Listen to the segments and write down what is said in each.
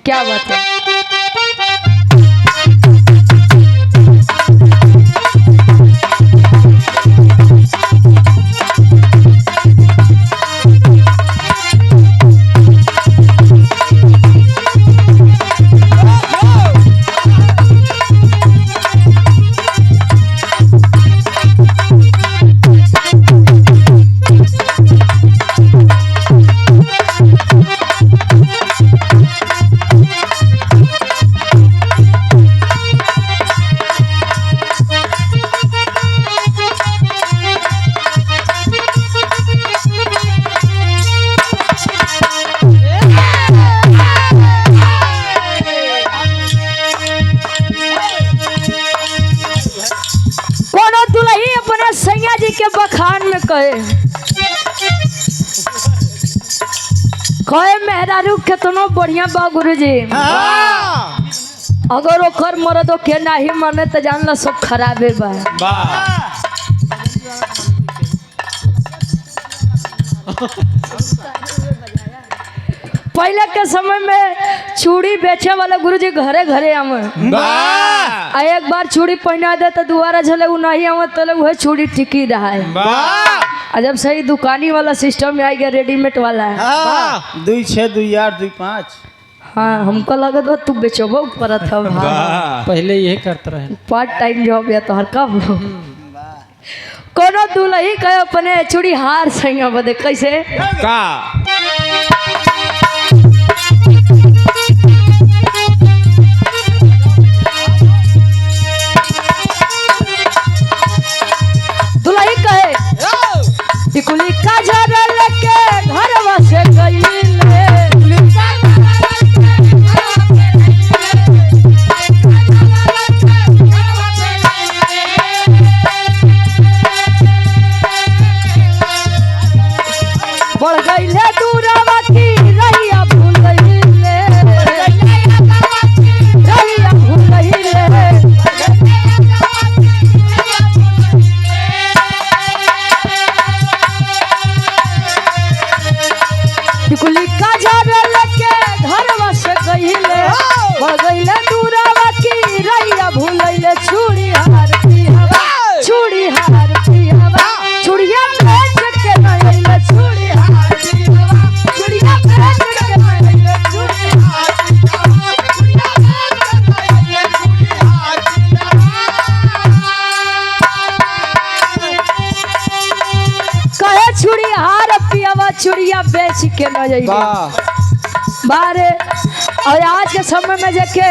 क्या बात है। के बखान में कहे मेहरारू केतनो बढ़िया बा गुरुजी, अगर ओकर मरद के नाही माने तो जान ला सब खराबे बा। पहले के समय में चूड़ी बेचे वाला गुरुजी घरे घरे आवे, एक बार चूड़ी पहना दे तो दोबारा झले वो नहीं आवे तो वह चूड़ी टिकी रहा है। जब सही दुकानी वाला सिस्टम में आ गया, रेडीमेड वाला है 2 6 2 8 2 5। हाँ हमको लगा था तू बेचबो पर था पहले यही करते रहे, पार्ट टाइम जॉब या तो हर कब कोनो दुल्ही कहे अपने चूड़ी हार सही बदे कैसे का दुल्ही कहे टिकुली का झर लेके घरवा से गईले, बढ़ गईले दूरवा की रहिया भूल गईले, रहिया भूल गईले। टिकुली का झर लेके घरवा से गईले, बढ़ गईले दूरवा की रहिया भूल गईले। चूड़ी हार पियावा, चूड़ी हार पियावा, चूड़िया बेच के नईले, चूड़ी हार पियावा, चूड़िया बेच के नईले, चूड़ी हार पियावा, चूड़िया बेच के नईले, चूड़ी हार पियावा। कहे चूड़ी हार पियावा, चूड़िया बेच के नईले बारे। और आज के समय में जाके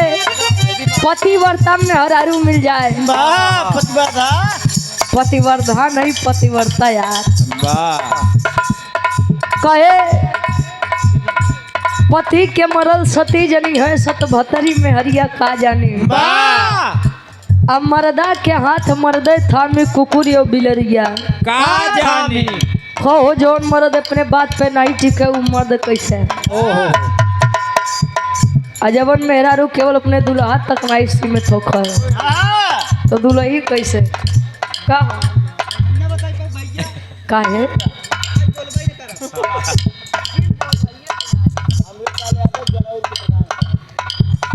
पतिव्रता में हरारू मिल जाए, पतिवर्धा नहीं पतिवर्ता यार। कहे पति के मरल सती जनी है, 77 में हरिया का जानी। अब मर्दा के हाथ मर्दे था में कुकुर और बिलरिया का जानी। हो जोन मर्द अपने बात पे नहीं टिके वो मर्द कैसे। अजबन मेहरारू केवल अपने दुल्हा तक नहीं सीमित होकर, तो दुल्ही कैसे का है।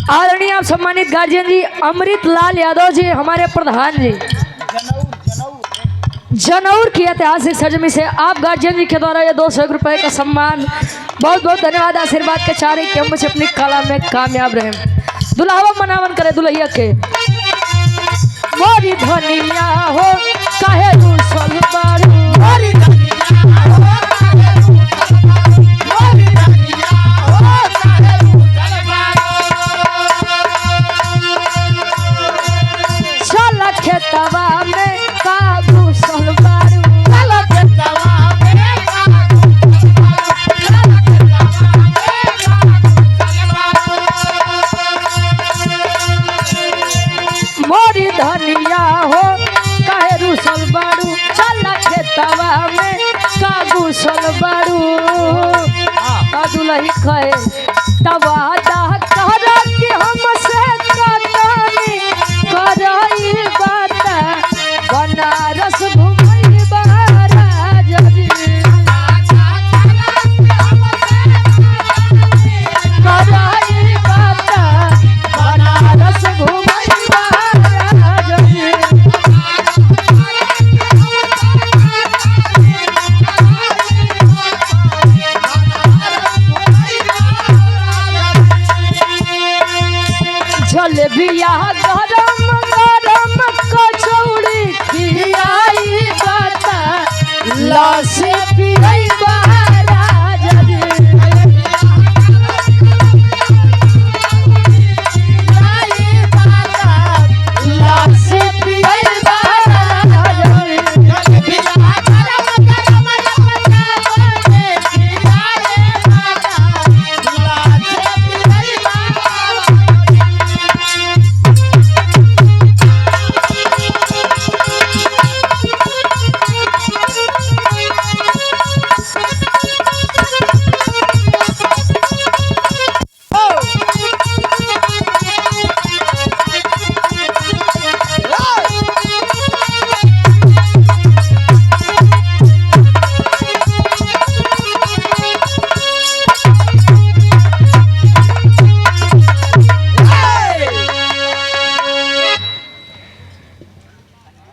आदरणीय आप सम्मानित गार्जियन जी अमृत लाल यादव जी, हमारे प्रधान जी जनौर की ऐतिहासिक सरजमी से आप गार्जियन जी के द्वारा ये 200 रुपए का सम्मान, बहुत बहुत धन्यवाद। आशीर्वाद के चारे कि हम अपनी कला में कामयाब रहे। दुल्हावा मनावन करे दुल्हिया के मोरी धनिया हो काहे रूसल बारू, मोरी धनिया हो काहे रूसल बारू, मोरी धनिया हो काहे रूसल बारू। चल खेतवा में का घुसल बारू, चल खेतवा में का घुसल बारू, चल खेतवा में का घुसल बारू। मोरी धनिया हो काहे रूसल बारू, चल खेतवा में का घुसल जलेबिया गरम गरम कचौड़ी खियाई बता लासे पियई राजा जी लासे पियई राजा जी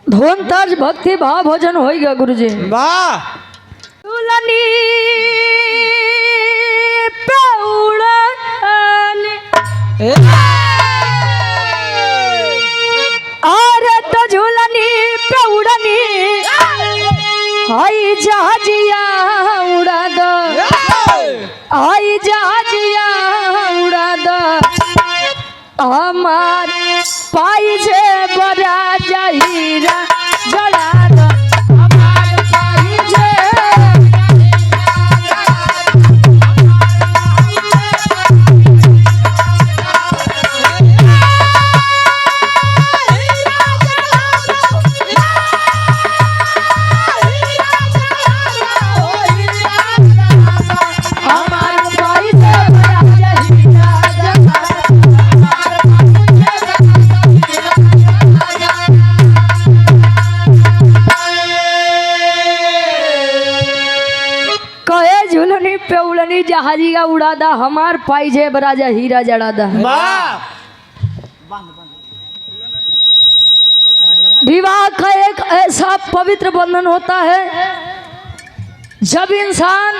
धुन तर्ज भक्ति भाव भोजन हो गया गुरुजी। वाह झूलनी पे उड़ानी अरे तो झूलनी पे उड़नी हाई जहाजिया उड़ा दो हाई जहाजिया उड़ा दो हमार पाई जे बड़ा जहीरा जड़ा दो हमार पाई जे हमार पाई जे बड़ा जहीरा जड़ा कहे झुलनी पे उड़नी जहाजिया उड़ादा हमार पाई जे बराजा हीरा जड़ादा। वाह विवाह का एक ऐसा पवित्र बंधन होता है जब इंसान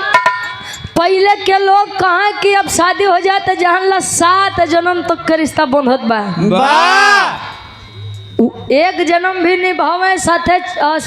पहले के लोग कहा कि अब शादी हो जाए तो जहाँ ला 7 जन्म तक का रिश्ता बंधत बा वाह एक जन्म भी निभावे साथे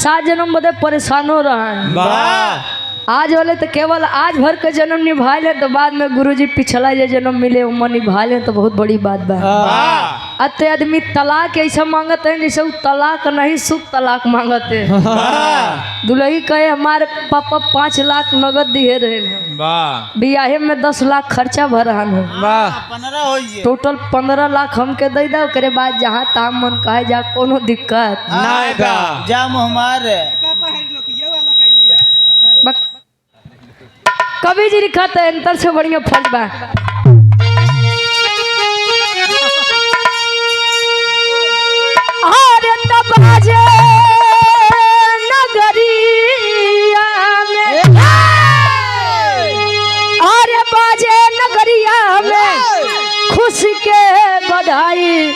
7 जन्म बदे परेशानो रहा। वाह आज वाले तो केवल आज भर का जन्म निभा ले तो बाद में गुरुजी पिछला जो जन्म मिले वो निभा ले तो बहुत बड़ी बात बा। वाह अते आदमी तलाक ऐसा मांगते हैं जैसे वो तलाक नहीं सुख तलाक मांगते हैं। वाह दुल्ही कहे हमारे पापा 5 लाख नगद दिए रहे हैं वाह बियाहे में 10 लाख खर्चा भर रहा है वाह 15 होइए टोटल 15 लाख हमके दे दो करे बाद जहाँ ताम मन कहे जा कोनो दिक्कत नहीं बा जाम हमारे बक- कवि जी लिखते हैं अंतर से बढ़िया फर्ज बा अरे तब बाजे नगरिया में अरे बाजे नगरिया में खुशी के बधाई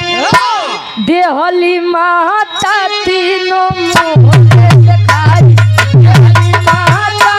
देहली माता तीनों मुँह के दिखाई देहली माता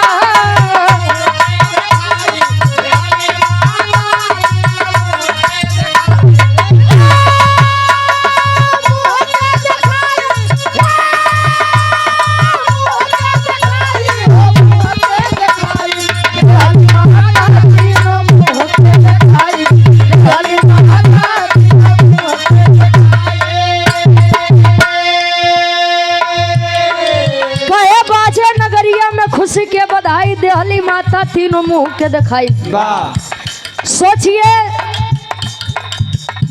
खुशी के बधाई देहली माता तीनों मुंह के दिखाई। वाह सोचिए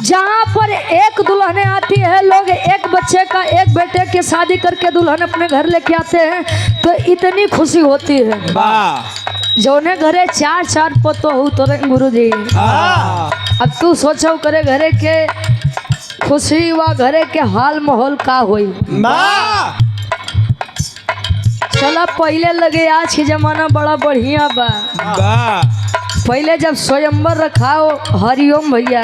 जहाँ पर एक दुल्हने आती है लोग एक बच्चे का एक बेटे के शादी करके दुल्हन अपने घर लेके आते हैं तो इतनी खुशी होती है। वाह जौने घरे 4 पतो हो तो गुरु जी अब तू सोचो करे घरे के खुशी व घरे के हाल माहौल का होई। वाह चला पहले लगे आज के जमाना बड़ा बढ़िया बा। वाह पहले जब स्वयंवर रखाओ हरिओम भैया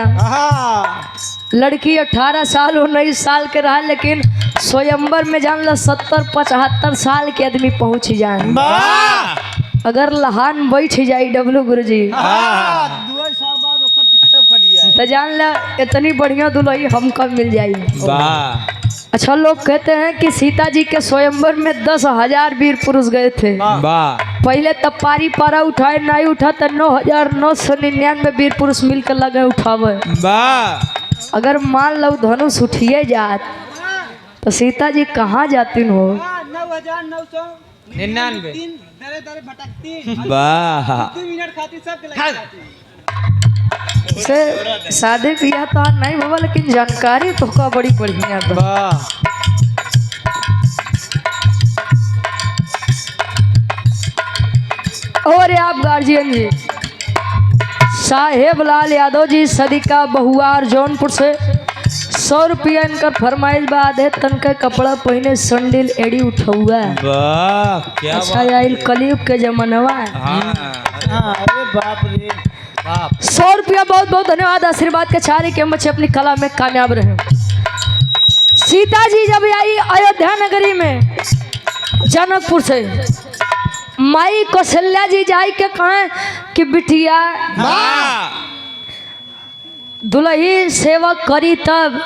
लड़की 18 साल 19 साल के रहा लेकिन स्वयंवर में जान लो 70-75 साल के आदमी पहुंच जाए। वाह अगर लहान बैठ जाए डब्लू गुरु जी 2 साल बाद ओकर डिस्टर्ब करिए तो जान ला इतनी बढ़िया दुल्ही हमको मिल जाई। वाह अच्छा, लोग कहते हैं कि सीता जी के स्वयंवर में 10,000 वीर पुरुष गए थे। वाह पहले तब पारी पारा उठाए नहीं उठा तो 9,999 वीर पुरुष मिलकर लगे उठावे। वाह अगर मान लो धनुष उठिए जात तो सीता जी कहाँ जाती हो? 99 वाह से शादी ब्याह तो नहीं बाबा, लेकिन जानकारी तो का बड़ी बढ़िया बा। वाह और आप गार्जियन जी साहेब लाल यादव जी सदिका बहुआर जौनपुर से 100 रुपया इनका फरमाइश बाद है। तन का कपड़ा पहने संडिल एड़ी उठौआ। वाह क्या अच्छा आइल कलयुग के जमानवा। हाँ अरे बाप रे। 100 रुपया बहुत बहुत धन्यवाद आशीर्वाद के चारे के बच्चे अपनी कला में कामयाब रहे। सीता जी जब आई अयोध्या नगरी में जनकपुर से, माई कौशल्या जी जाई के कहें कि बिटिया दुल्ही सेवा करी तब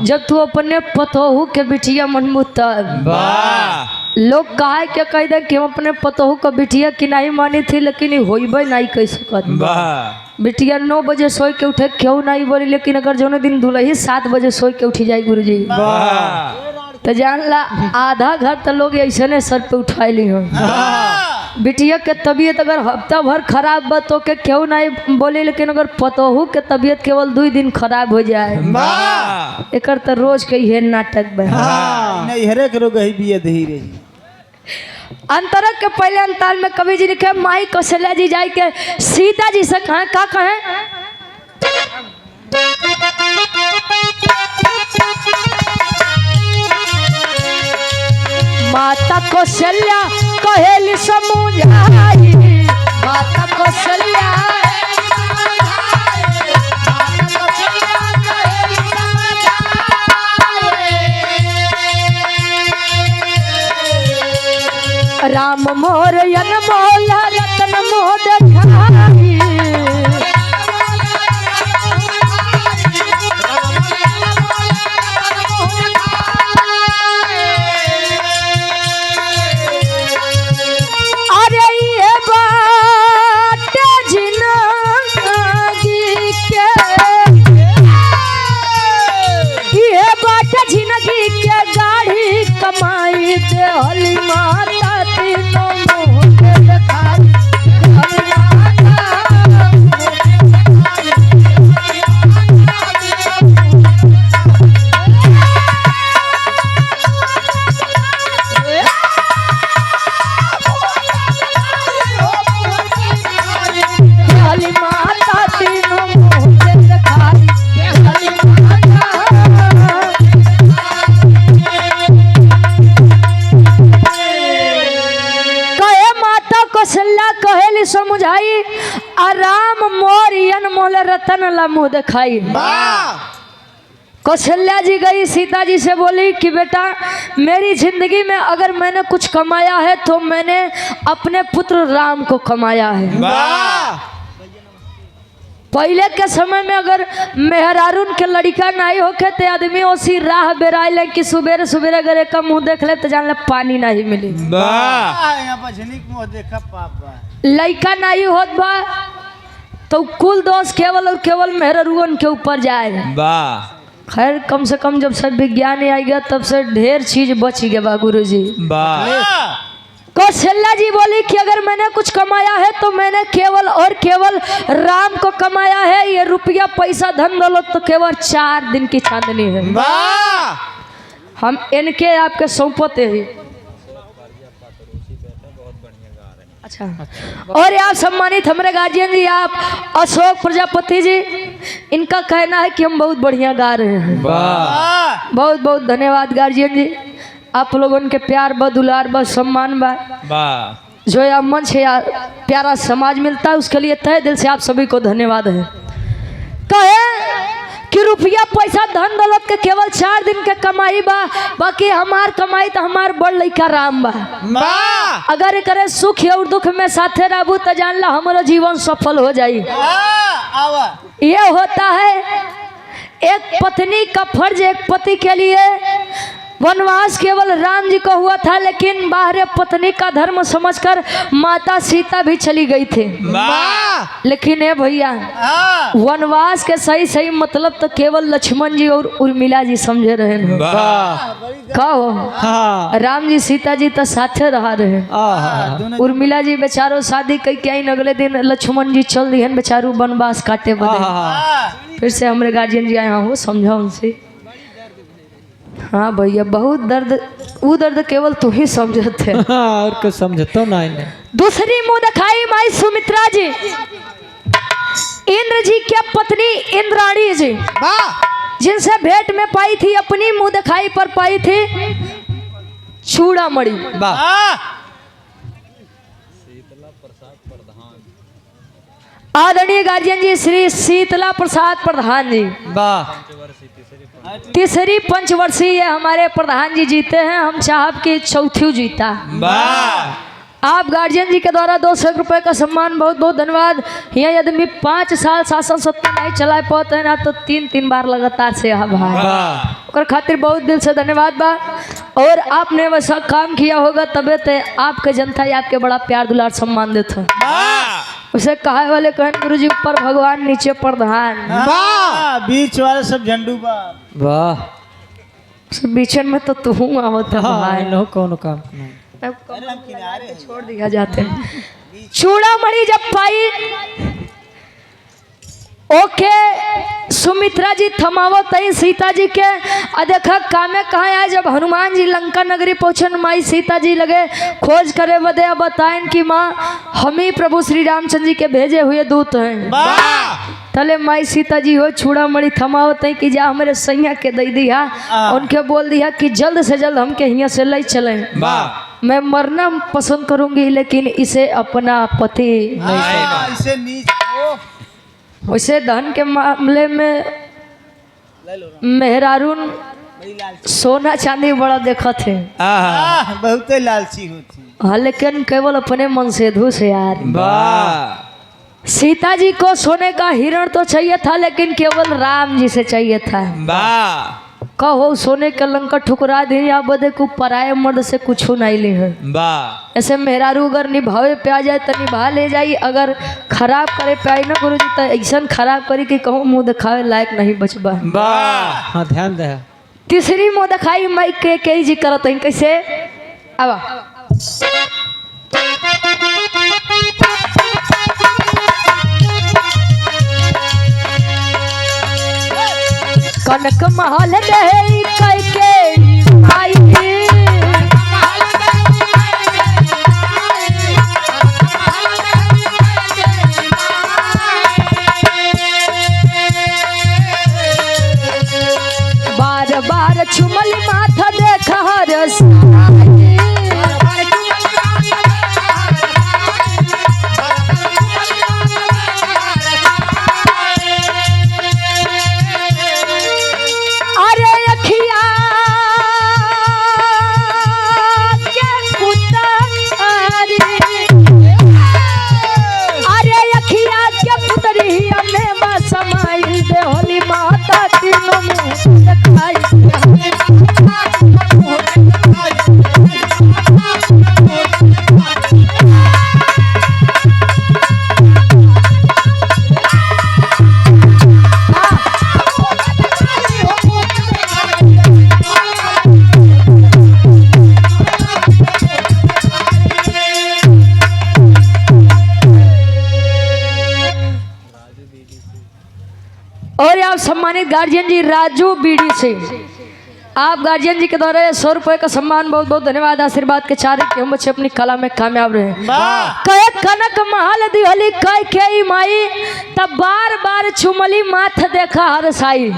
जब तू अपने पतोहू के बिटिया मनमू तब। वाह लोग कहा क्या कह दे कि हम अपने पतोहू का बिटिया की नहीं मानी थी, लेकिन होइबे नहीं कह सकत। वाह बिटिया 9 बजे सोई के उठे क्यों नहीं बोली, लेकिन अगर जो दिन दुल्ही 7 बजे सोई के उठी जाए गुरुजी वाह तो जान ला आधा घर तो लोग ऐसे ने सर पे उठा ली हो। बिटिया के तबीयत अगर हफ्ता भर खराब बा तो के क्यों नहीं बोली, लेकिन अगर पतोहू के तबीयत केवल 2 दिन खराब हो जाए वाह एकर तो रोज के ये नाटक बा। नहीं हरे करो गही बिया धीरे। अंतरक के पहले अंताल में कवि जी लिखे माई कौशल्या जी जाई के सीता जी से कहें का कहें? माता कौशल्या कहेली समुझाई, माता कौशल्या राम मोर अनमोल रतन मोद खाई। अरे ये बात जिंदगी के, ये बात जिंदगी के गाड़ी कमाई दे हली माता तीनों मुँह के दिखाई। हली माता तीनों मुँह के दिखाई। हली माता कहे माता कौशल्या कहेली समुझाई, आराम मोर अनमोल रतन ला मुँह दिखाई। कौशल्या जी गई सीता जी से बोली कि बेटा मेरी जिंदगी में अगर मैंने कुछ कमाया है तो मैंने अपने पुत्र राम को कमाया है। वाह पहले के समय में अगर मेहरारून के लड़का नहीं होके तो आदमी उसी राह बेराइले कि सुबेरे सुबेरे अगर एक मुंह देख ले तो जान ले पानी नहीं मिली। वाह यहाँ पर झनिक मुँह देखा पाप बा। लड़का नहीं होत बा तो कुल दोष केवल और केवल मेहरारून के ऊपर जाए। वाह खैर कम से कम जब से विज्ञान आई गया तब से ढेर चीज बच गया बा गुरुजी। वाह कौशल्या जी बोली कि अगर मैंने कुछ कमाया है तो मैंने केवल और केवल राम को कमाया है। ये रुपया पैसा धन दौलत तो केवल 4 दिन की चांदनी है। वाह हम इनके आपके सौंपते ही। अच्छा और आप सम्मानित हमारे गार्जियन जी आप अशोक प्रजापति जी, इनका कहना है कि हम बहुत बढ़िया गा रहे हैं। वाह बहुत बहुत धन्यवाद गार्जियन जी, आप लोगों के प्यार ब दुलार ब सम्मान बा वाह जो यह मंच या प्यारा समाज मिलता है उसके लिए तहे दिल से आप सभी को धन्यवाद है। कहे कि रुपया पैसा धन दौलत के केवल 4 दिन के कमाई बा, बाकी हमार कमाई तो हमार बड़ लइका राम बा। वाह अगर करे सुख और दुख में साथे रहबू तो जान ला हमारा जीवन सफल हो जाई। आवा ये होता है एक पत्नी का फर्ज एक पति के लिए। वनवास केवल राम जी को हुआ था, लेकिन बाहर पत्नी का धर्म समझकर माता सीता भी चली गई थी। वाह लेकिन ये भैया हाँ वनवास के सही सही मतलब तो केवल लक्ष्मण जी और उर्मिला जी समझे रहे हैं। वाह कहो हाँ राम जी सीता जी तो साथे रहा रहे। आहा दोनों उर्मिला जी बेचारो शादी कई के आईन, अगले दिन लक्ष्मण जी चल दिहन बेचारू वनवास काटे बदे। आहा फिर से हमारे गार्जियन जी आए हो समझा उनसे। हाँ भैया बहुत दर्द, वो दर्द केवल तू ही समझते है। हाँ, और कुछ समझतो ना इन्हें। दूसरी मुंह दिखाई माई सुमित्रा जी, इंद्र जी की पत्नी इंद्राणी जी, वाह जिनसे भेंट में पाई थी, अपनी मुंह दिखाई पर पाई थी चूड़ामणि। वाह आदरणीय गार्जियन जी श्री शीतला प्रसाद प्रधान जी, वाह तीसरी पंचवर्षीय हमारे प्रधान जी जीते हैं। हम साहब की चौथी जीता। वाह आप गार्जियन जी के द्वारा 200 रुपए का सम्मान, बहुत बहुत धन्यवाद। यहाँ यदि 5 साल शासन सत्ता नहीं चला पाते हैं ना, तो 3 बार लगातार से यहाँ भाई वाह और खातिर बहुत दिल से धन्यवाद बा। और आपने वैसा काम किया होगा तबे तो आपके जनता ही आपके बड़ा प्यार दुलार सम्मान देते हैं। वाह उसे कहे वाले कहन गुरु जी ऊपर भगवान नीचे प्रधान, वाह बीच वाले सब झंडू बा वाह बीचन में तो तू आवत है हाँ भाई। इन लोगों को काम नहीं। किनारे छोड़ दिया जाते हैं। चूड़ामणि जब पाई ओके सुमित्रा जी थमावत तई सीता जी के देखा कामे कहाँ आए। जब हनुमान जी लंका नगरी पहुंचन माई सीता जी लगे खोज करे बदे बताएं कि माँ हम ही प्रभु श्री रामचंद्र जी के भेजे हुए दूत हैं। वाह तले माई सीता जी हो चूड़ामणि थमावत है कि जा हमारे सैया के दे दिया, उनके बोल दिया कि जल्द से जल्द हमके यहाँ से ले चले। वाह मैं मरना पसंद करूंगी लेकिन इसे अपना पति नहीं। इसे नीच ओ वैसे धन के मामले में मेहरारून बड़ी लालची सोना चांदी बड़ा देखत है। बहुत लालची होती। हाँ लेकिन केवल अपने मन से धुस यार। वाह सीता जी को सोने का हिरण तो चाहिए था, लेकिन केवल राम जी से चाहिए था। वाह कहो सोने का लंका ठुकरा दी या बदे को पराये मर्द से कुछ नहीं ले है। वाह ऐसे मेहरारू अगर निभावे पे आ जाए तो निभा ले जाई, अगर खराब करे पे आई ना गुरु जी तो ऐसा खराब करी कि कहूँ मुंह दिखावे लायक नहीं बचबा। वाह हाँ ध्यान दे। तीसरी मुंह दिखाई माई के जी करत है कैसे अब कनक महल रहे के आई बार बार चुमल माथा देखा रस और आप सम्मानित गार्जियन जी राजू बीडी से आप गार्जियन जी के द्वारा 100 रुपए का सम्मान, बहुत बहुत धन्यवाद। आशीर्वाद के चारे कि हम बच्चे अपनी कला में कामयाब रहे। कहे कनक महल दिहली कह के माई तब बार बार चुमली माथ देखा हर साई।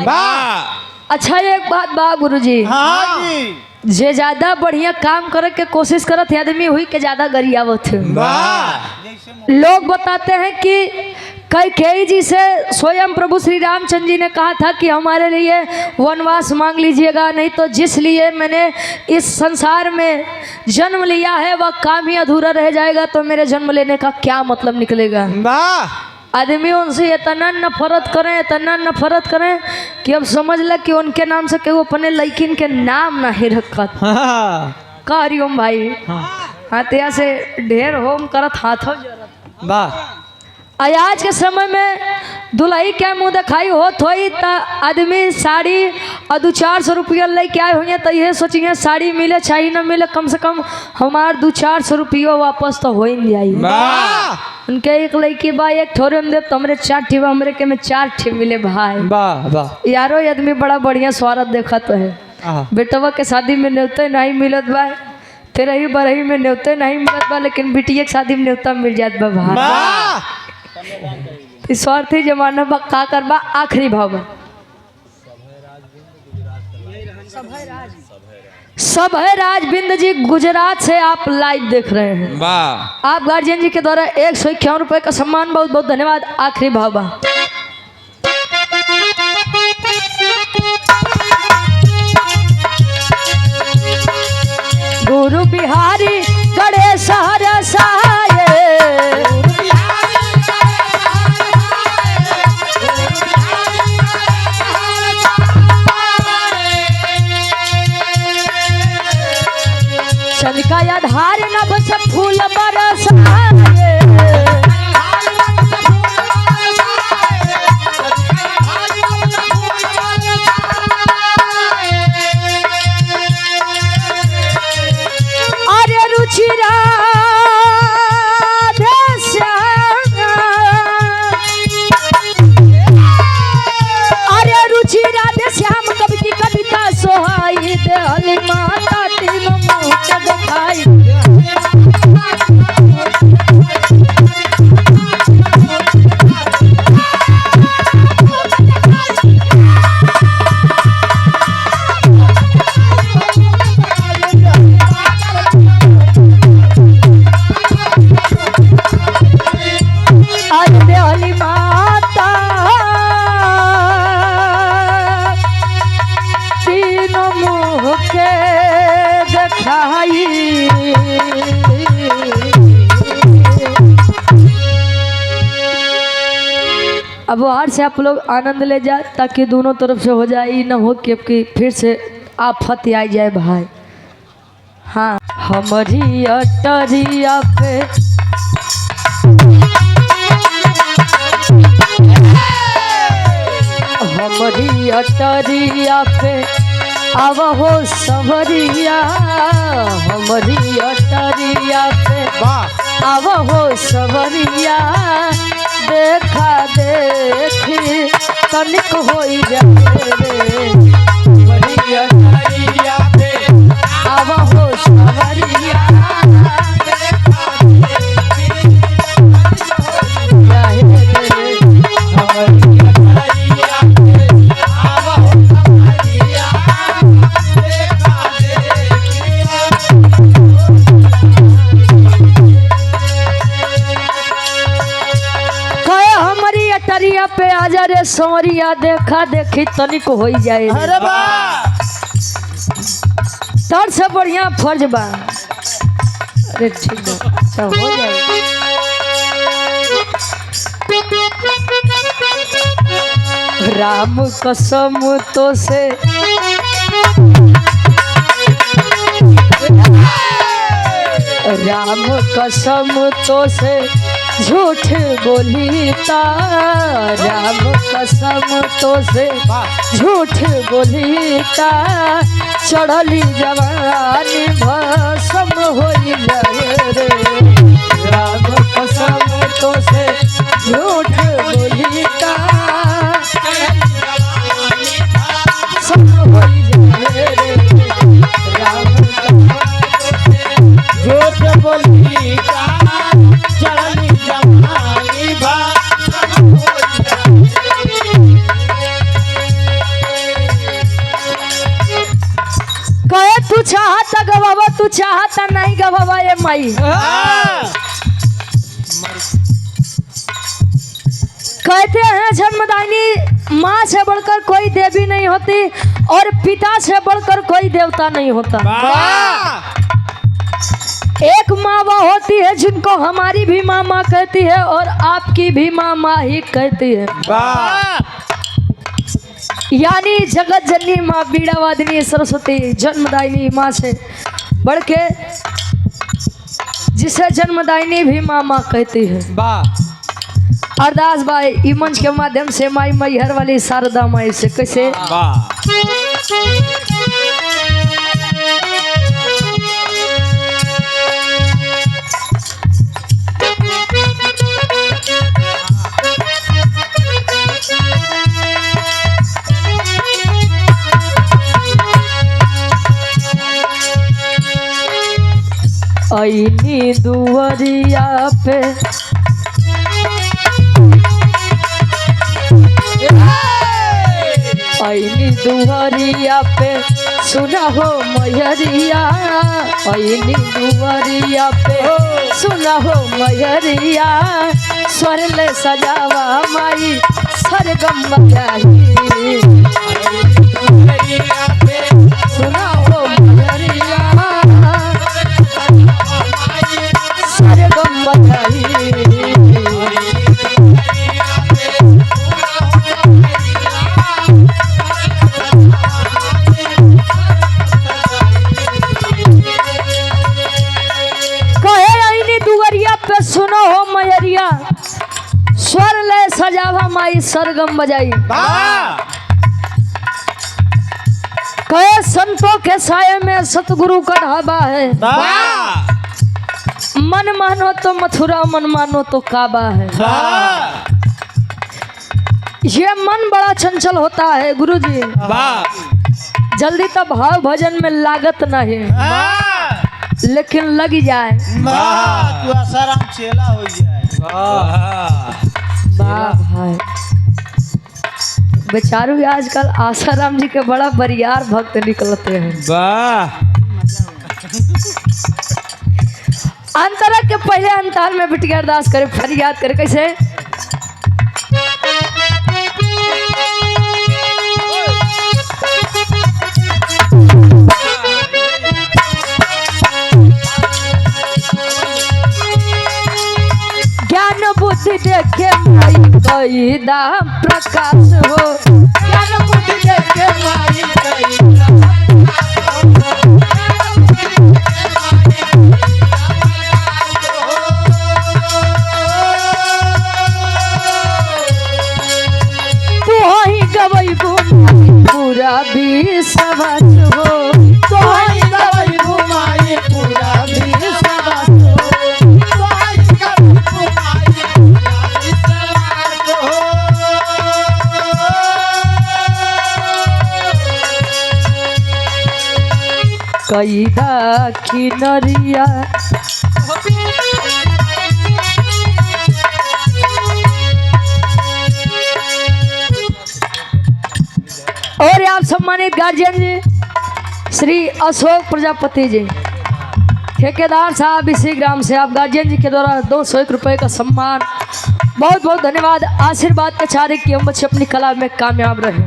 अच्छा एक बात बा गुरुजी, हाँ जी जे ज्यादा बढ़िया काम करे के कोशिश करत है आदमी हुई के ज्यादा गरियावत है। लोग बताते हैं कि कैकेयी जी से स्वयं प्रभु श्री रामचंद्र जी ने कहा था कि हमारे लिए वनवास मांग लीजिएगा, नहीं तो जिस लिए मैंने इस संसार में जन्म लिया है वह काम ही अधूरा रह जाएगा, तो मेरे जन्म लेने का क्या मतलब निकलेगा। आदमी उनसे इतना नफरत करें कि अब समझ ल कि उनके नाम से केहू अपने लड़किन के नाम नहीं रखत। हाँ का हरिओम भाई हाँ हाथिया से ढेर होम करत हाथों जरत। वाह आज के समय में दुल्ही क्या मुँह दिखाई होत होई त आदमी साड़ी और 200-400 रुपया लेके आए हुए तो यह सोचिए साड़ी मिले चाहे ना मिले कम से कम हमार 200-400 रुपया वापस तो हो ही जाई। वाह उनके एक लड़की बा एक ठोरे में दे तो हमरे 4 ठे बा हमरे के में 4 ठे मिले भाई। वाह वाह यारो ये आदमी बड़ा बढ़िया स्वागत देखा तो है। हाँ बेटवा के शादी में न्योते नहीं मिलत बा, तेरा ही बरही में न्योते नहीं मिलत बा, लेकिन बिटिया के शादी में न्योता मिल जात बा भाई। वाह इस स्वार्थी जमाना बा का करबा आखिरी भाव बा। सब है राज बिंद जी गुजरात से आप लाइव देख रहे हैं। वाह आप गार्जियन जी के द्वारा 151 रुपए का सम्मान, बहुत बहुत धन्यवाद। आखिरी भाव बा। गुरु बिहारी गणेश हर सहाय, चलिका आधार नभ से फूल बरसाए, अरे रुचिरा श्याम कवि की कविता सोहाई देहली माता तीन मुख दिखाई। देहली माता तीन मुख के दिखाई। अब बाहर से आप लोग आनंद ले जाए ताकि दोनों तरफ से हो जाए, न हो कि फिर से आफत आ जाए भाई। हाँ हमारी अटरिया पे हमारी अटरिया पे अब हो सवरिया, हमारी अटरिया पे अब हो सवरिया, देखा देखी तनिक हो जाए रे। हमारी अटरिया पे अब हो सवरिया, देखा देखी जाए रे। हमारी अटरिया पे आजा रे सोमरिया, देखा देखी तनिक हो जाए। अरे वाह तर से बढ़िया फर्ज बा। अरे ठीक बा अच्छा हो जाए। राम कसम तो से राम कसम तो से झूठ बोली ता, राम कसम तो से झूठ बोली ता, चढ़ली जवानी भस्म हो जाए रे। राम कसम तो से झूठ बोली ता, सब हो जाए रे। राम कसम तो से झूठ बोली ता, चढ़ली जवानी भस्म हो जाए। कहे तू चाहता गवावा, तू चाहता नहीं गवावा ये माई। कहते हैं जन्मदायिनी माँ से बढ़कर कोई देवी नहीं होती और पिता से बढ़कर कोई देवता नहीं होता। एक माँ वो होती है जिनको हमारी भी माँ कहती है और आपकी भी माँ ही कहती है। वाह यानी जगत जननी माँ बीड़ा वादिनी सरस्वती जन्मदायिनी माँ से बढ़ के जिसे जन्मदायिनी भी माँ कहती है। वाह अरदास भाई ई मंच के माध्यम से माई मैहर वाली शारदा माई से कैसे वाह ऐनी दुवरिया पे ऐनी दुवरिया पे सुना हो मैहरिया, ऐनी दुवरिया पे सुना हो मैहरिया, स्वर ले सजावा माई सरगम बजाई। सुना हो मैहरिया सरगम बजाई। सुनो हो मैहरिया स्वर ले सजावा माई सरगम बजाई। कहे संतों के साये में सतगुरु का ढाबा है, मन मानो तो मथुरा मन मानो तो काबा है। ये मन बड़ा चंचल होता है गुरुजी, जल्दी तब भाव भजन में लागत नहीं लेकिन लग जाए तू आसाराम चेला हो जाए। वाह भाई बेचारू आजकल आसाराम जी के बड़ा बरियार भक्त निकलते हैं। वाह अंतरा के पहले अंताल में बिटिया अरदास करे फरियाद करे कैसे बुद्धि देखे माई कई दाम प्रकाश हो, ज्ञान बुद्धि देखे माई कई तू ही गवई पूरा भी सवाच हो, तो ही गवई घुमाई पूरा भी सवाच हो। कैदा किनरिया और आप सम्मानित गार्जियन जी श्री अशोक प्रजापति जी ठेकेदार साहब इसी ग्राम से आप गार्जियन जी के द्वारा 201 रुपए का सम्मान। बहुत बहुत धन्यवाद। आशीर्वाद के चारे की हम बच्चे अपनी कला में कामयाब रहे।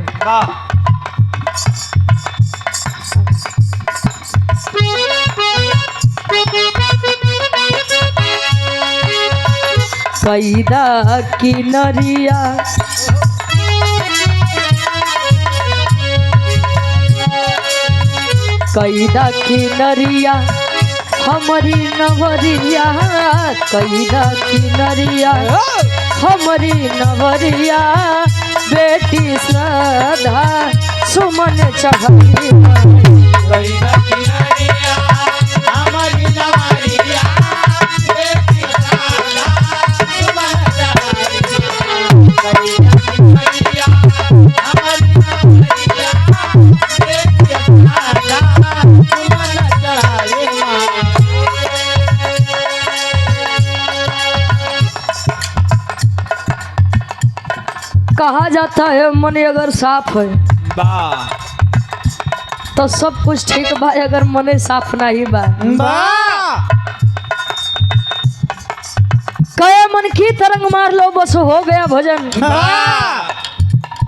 कैदा किनरिया कैदा किनरिया हमारी नवरिया, कैदा किनरिया हमारी नवरिया, बेटी श्रद्धा सुमन चढ़ी कैदा किनरिया हमारी नवरिया, बेटी श्रद्धा सुमन चढ़ी। कैदा किनरिया हमारी नवरिया, बेटी श्रद्धा सुमन चढ़ी। कहा जाता है मन अगर साफ है तो सब कुछ ठीक बा, अगर मन साफ नहीं बा कहे मन की तरंग मार लो बस हो गया भजन,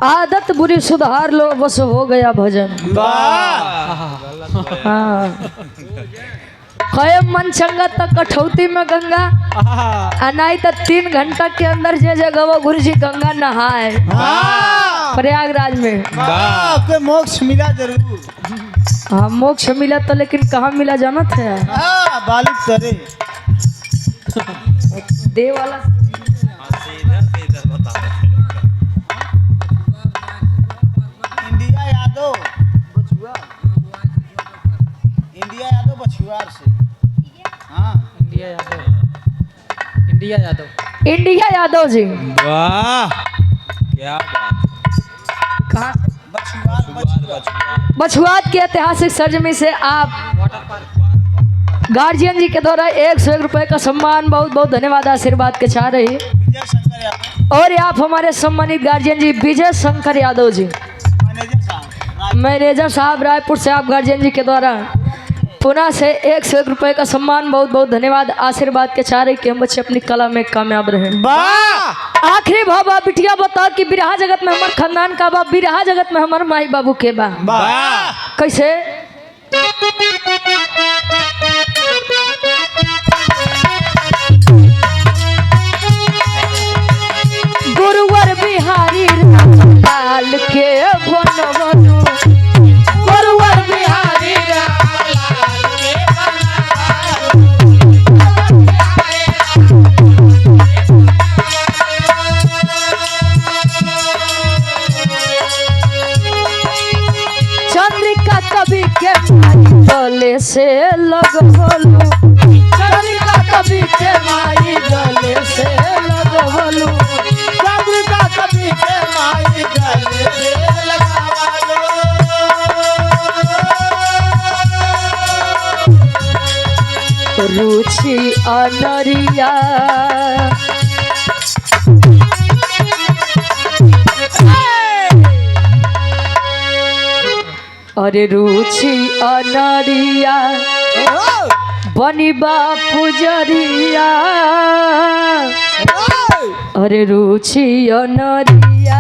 आदत बुरी सुधार लो बस हो गया भजन। हाँ कहे मन चंगा तक कठौती में गंगा अनाई तो 3 घंटा के अंदर जे जगह गुरु जी गंगा नहाए प्रयागराज में। आपके मोक्ष मिला जरूर। हाँ मोक्ष मिला तो लेकिन कहाँ मिला जाना था बालिक करे देव वाला। इंडिया यादव बछुआ, इंडिया यादव बछुआर से। हाँ India Yadav, India Yadav, India Yadav ji वाह क्या बात। कहाँ बछुआर बछुआत के ऐतिहासिक सरजमी से आप गार्जियन जी के द्वारा 101 रुपए का सम्मान बहुत बहुत धन्यवाद आशीर्वाद के चाह रही। विजय शंकर यादव और आप हमारे सम्मानित गार्जियन जी विजय शंकर यादव जी मैनेजर साहब रायपुर से आप गार्जियन जी के द्वारा पुनः से 101 रुपए का सम्मान बहुत बहुत धन्यवाद आशीर्वाद के चाह रही कि हम बच्चे अपनी कला में कामयाब रहे। आखिरी भाव बा बिटिया बता कि बिरहा जगत में हमारे खानदान का बा, बिरहा जगत में हमारे माई बाबू के बा। कैसे गुरुवर बिहारी लाल के बनवनु, गुरुवर बिहारी चंद्रिका कवि के माई गले से लगवलू, चंद्रिका कवि के माई गले से लगवलू, चंद्रिका कवि के माई गले से लगावलो। रुचि अनरिया अरे रुचि अनरिया बनिबा पुजरिया, अरे रुचि अनरिया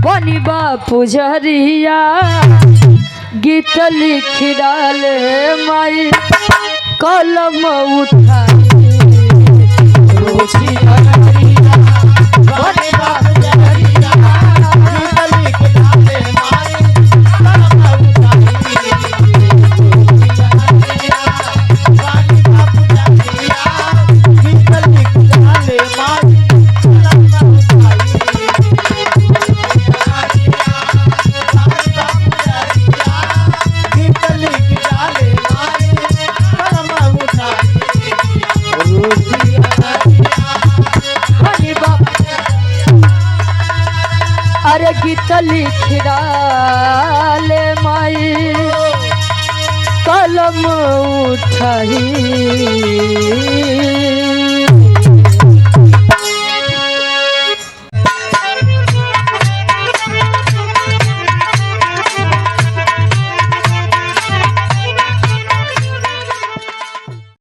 बनिबा पुजरिया, गीत लिख डाले माई कलम उठा रुचि अनरिया बनिबा पुजरिया, गीत लिख डाले माई कलम उठाई। गीत लिख डाले माई कलम उठाई। गीत लिख डाले माई कलम उठाई। बनिबा अरे गीत लिख डाले माई कलम उठाई।